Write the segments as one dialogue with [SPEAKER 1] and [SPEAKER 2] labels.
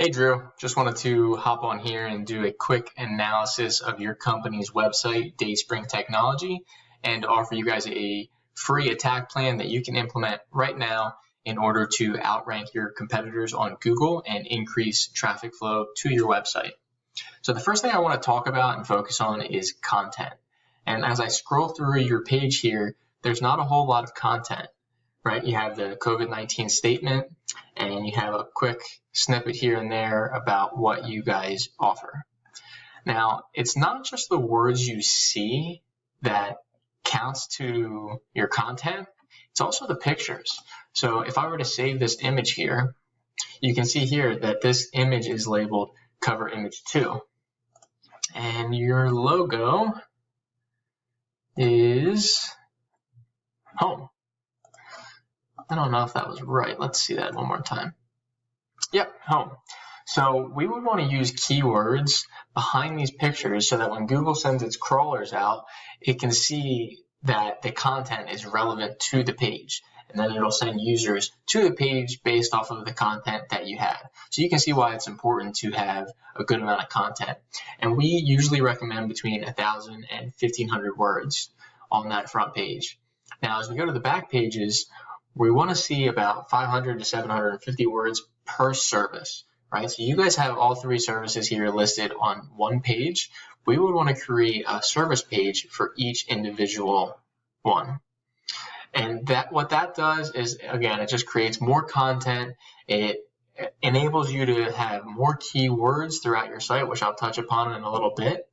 [SPEAKER 1] Hey Drew, just wanted to hop on here and do a quick analysis of your company's website, Dayspring Technology, and offer you guys a free attack plan that you can implement right now in order to outrank your competitors on Google and increase traffic flow to your website. So the first thing I want to talk about and focus on is content. And as I scroll through your page here, there's not a whole lot of content, right? You have the COVID-19 statement, and you have a quick snippet here and there about what you guys offer. Now, it's not just the words you see that counts to your content, it's also the pictures. So if I were to save this image here, you can see here that this image is labeled cover image 2. And your logo is home. I don't know if that was right. Let's see that one more time. Yep, home. So we would want to use keywords behind these pictures so that when Google sends its crawlers out, it can see that the content is relevant to the page. And then it'll send users to the page based off of the content that you have. So you can see why it's important to have a good amount of content. And we usually recommend between 1,000 and 1,500 words on that front page. Now, as we go to the back pages, we want to see about 500 to 750 words per service, right? So you guys have all 3 services here listed on one page. We would want to create a service page for each individual one. And what that does is, again, it just creates more content. It enables you to have more keywords throughout your site, which I'll touch upon in a little bit.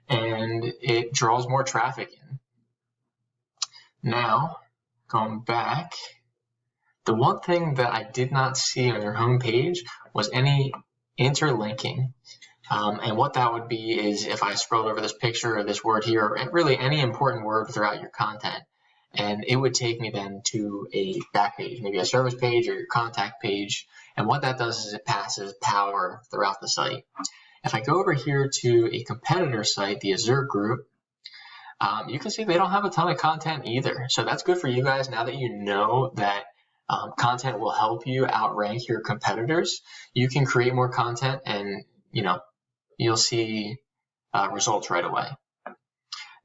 [SPEAKER 1] And it draws more traffic in. Now, going back, the one thing that I did not see on your home page was any interlinking. And what that would be is if I scrolled over this picture or this word here, or really any important word throughout your content, and it would take me then to a back page, maybe a service page or your contact page. And what that does is it passes power throughout the site. If I go over here to a competitor site, the Azure group, you can see they don't have a ton of content either. So that's good for you guys now that you know that content will help you outrank your competitors. You can create more content and you'll see results right away.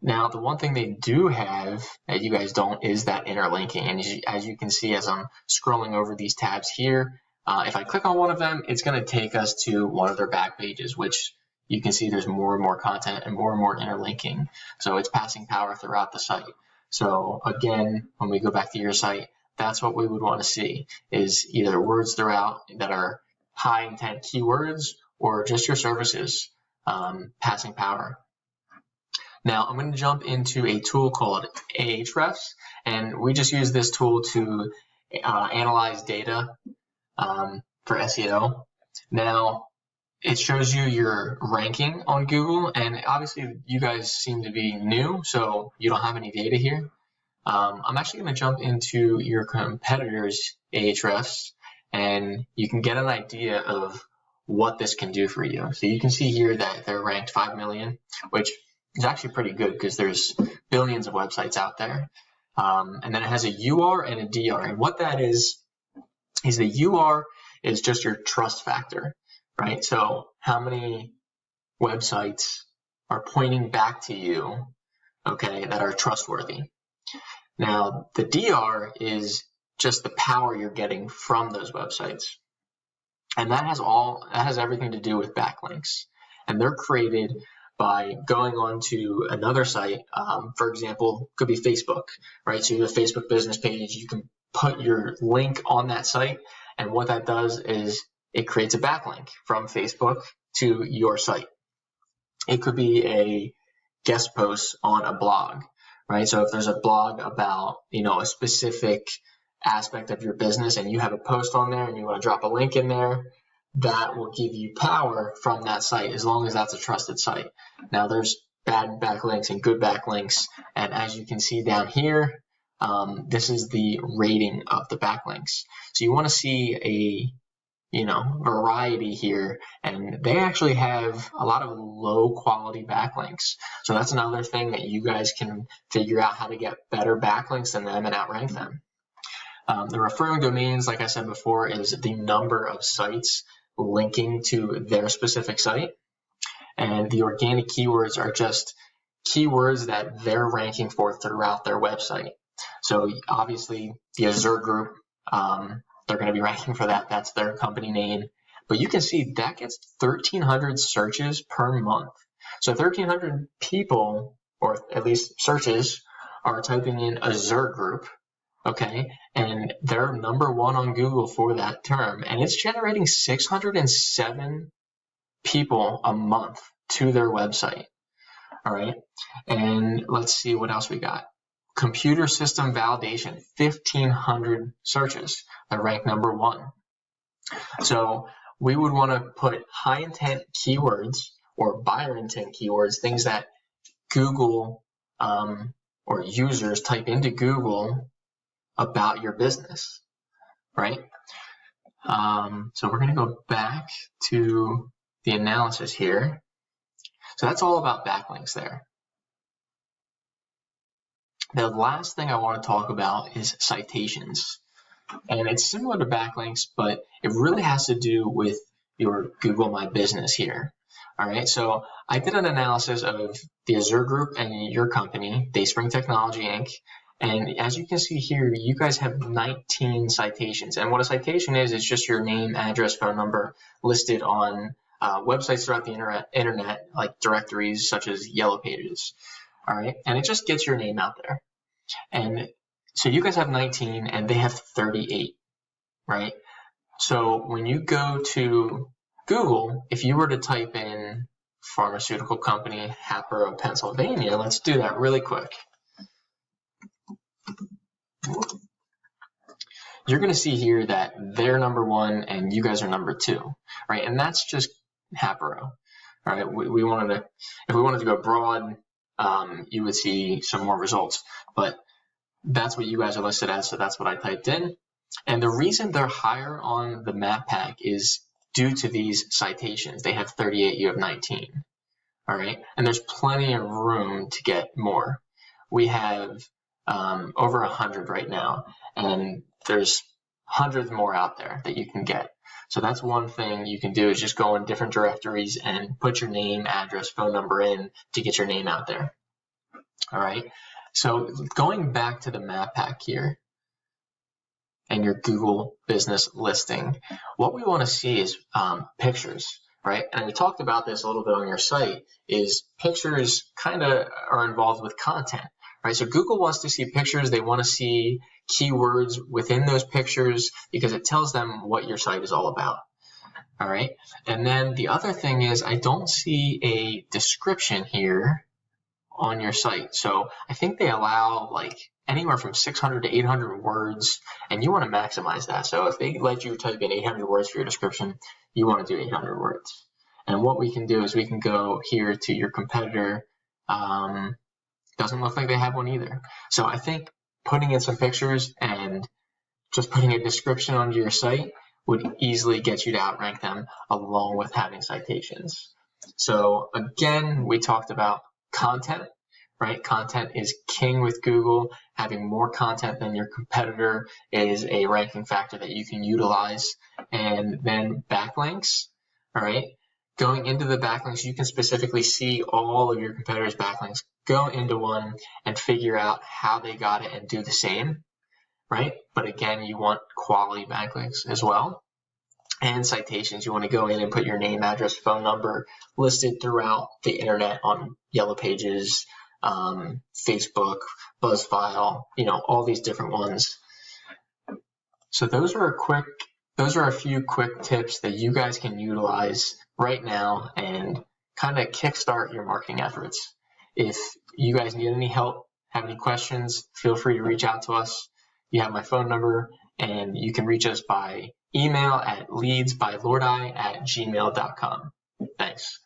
[SPEAKER 1] Now, the one thing they do have that you guys don't is that interlinking. And as you can see, as I'm scrolling over these tabs here, if I click on one of them, it's going to take us to one of their back pages, which you can see there's more and more content and more interlinking. So it's passing power throughout the site. So again, when we go back to your site, that's what we would want to see, is either words throughout that are high intent keywords or just your services passing power. Now I'm going to jump into a tool called Ahrefs, and we just use this tool to analyze data for SEO. Now it shows you your ranking on Google, and obviously you guys seem to be new, so you don't have any data here. I'm actually going to jump into your competitors' Ahrefs, and you can get an idea of what this can do for you. So you can see here that they're ranked 5 million, which is actually pretty good because there's billions of websites out there. And then it has a UR and a DR. And what that is the UR is just your trust factor, right? So how many websites are pointing back to you, okay, that are trustworthy. Now, the DR is just the power you're getting from those websites. And that has everything to do with backlinks. And they're created by going on to another site, for example, could be Facebook, right? So you have a Facebook business page, you can put your link on that site, and what that does is it creates a backlink from Facebook to your site. It could be a guest post on a blog, right? So if there's a blog about, a specific aspect of your business and you have a post on there and you want to drop a link in there, that will give you power from that site as long as that's a trusted site. Now there's bad backlinks and good backlinks, and as you can see down here, this is the rating of the backlinks. So you want to see a variety here, and they actually have a lot of low quality backlinks. So that's another thing that you guys can figure out how to get better backlinks than them and outrank them. The referring domains, like I said before, is the number of sites linking to their specific site. And the organic keywords are just keywords that they're ranking for throughout their website. So obviously the Azure group, they're going to be ranking for that. That's their company name. But you can see that gets 1,300 searches per month. So 1,300 people, or at least searches, are typing in Azure group, okay? And they're number one on Google for that term. And it's generating 607 people a month to their website. All right. And let's see what else we got. Computer system validation, 1,500 searches that rank number one. So we would want to put high intent keywords or buyer intent keywords, things that Google or users type into Google about your business, right? So we're going to go back to the analysis here. So that's all about backlinks there. The last thing I want to talk about is citations. And it's similar to backlinks, but it really has to do with your Google My Business here. All right, so I did an analysis of the Azure group and your company, Dayspring Technology Inc. And as you can see here, you guys have 19 citations. And what a citation is just your name, address, phone number listed on websites throughout the internet, like directories such as Yellow Pages. All right, and it just gets your name out there. And so you guys have 19 and they have 38, right? So when you go to Google, if you were to type in pharmaceutical company, Hatboro, Pennsylvania, let's do that really quick. You're going to see here that they're number one and you guys are number two, right? And that's just Hatboro, right? If we wanted to go broad, you would see some more results, but that's what you guys are listed as, so that's what I typed in. And the reason they're higher on the map pack is due to these citations. They have 38, you have 19, all right? And there's plenty of room to get more. We have over 100 right now, and there's hundreds more out there that you can get. So that's one thing you can do, is just go in different directories and put your name, address, phone number in to get your name out there. All right. So going back to the map pack here and your Google business listing, what we want to see is pictures, right? And we talked about this a little bit on your site, is pictures kind of are involved with content, right? So Google wants to see pictures. They want to see keywords within those pictures because it tells them what your site is all about. All right. And then the other thing is, I don't see a description here on your site. So I think they allow like anywhere from 600 to 800 words, and you want to maximize that. So if they let you type in 800 words for your description, you want to do 800 words. And what we can do is we can go here to your competitor. Doesn't look like they have one either. So I think putting in some pictures and just putting a description onto your site would easily get you to outrank them, along with having citations. So again, we talked about content, right? Content is king with Google. Having more content than your competitor is a ranking factor that you can utilize. And then backlinks, all right? Going into the backlinks, you can specifically see all of your competitors' backlinks. Go into one and figure out how they got it and do the same, right? But again, you want quality backlinks as well. And citations, you want to go in and put your name, address, phone number listed throughout the internet on Yellow Pages, Facebook, BuzzFile, all these different ones. So those are a few quick tips that you guys can utilize right now and kind of kickstart your marketing efforts. If you guys need any help, have any questions, feel free to reach out to us. You have my phone number, and you can reach us by email at leadsbylordi@gmail.com. Thanks.